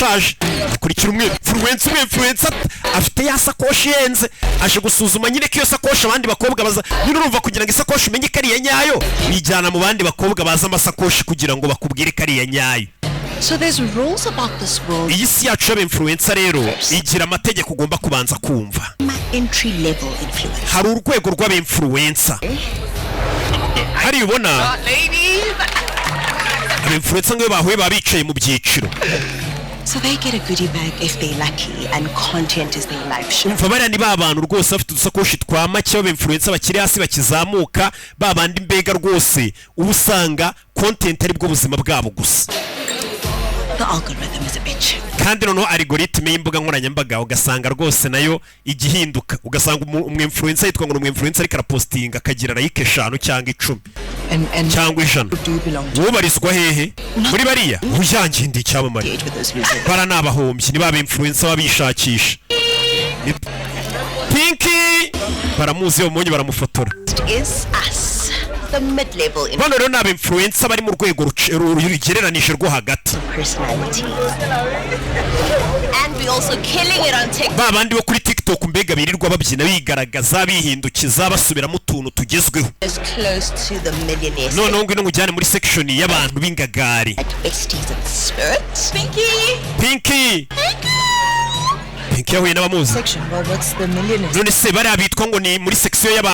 urashaje kurikira influencer afite ya sakoshi yenze aje gusuzuma nyine ko iyo sakoshi abandi bakobwa baza nyine urumva kugira ngo isakoshi umenye ko ari iya nyayo bijyana mu bandi bakobwa baza amasakoshi kugira ngo bakubwire ko ari iya nyayo. So there's rules about this world. Iyi si yacu y'influencer rero igira amategeko ugomba kubanza kumva. Entry level influencer. Hari urwego rw'abinfluencer. Hari ubona abinfluencer ngo bahuye babicaye mu byiciro. So they get a goodie bag if they're lucky and content is their life show. Umva bariya ni babantu rwose bafite udusakoshi twa make b'abinfluencer bakiri hasi bakizamuka babandi mbega rwose ubusanga content ari bwo buzima bwabo gusa. The algorithm is a bitch. Kandi noneho algoritme y'imbuga nkoranyambaga ugasanga rwose nayo igihinduka ugasanga umwinfluencer yitwa ngo umwinfluencer ariko arapostinga akagira like 5 cyangwa 10 cyangwa 100 wobarizwa hehe muri bariya ujangiye ndi cyamamare bara nabahombye ni babinfluencer babishakisha Pinky baramuzi yo monye baramufotora is us the mid level bano rero n'abinfluencer bari mu rwego rugereranije rwo hagati and we also killing it on TikTok babandi bo kuri TikTok mbega birirwa babyina bigaragaza bihindukiza basubiramo utuntu tugezweho is close to the millionaires no ngwino ngujyane muri section y'abantu b'ingagari Pinky yahuye n'abamuzi section well what's the millionaires none se bari abitwa ngo ni muri section y'abantu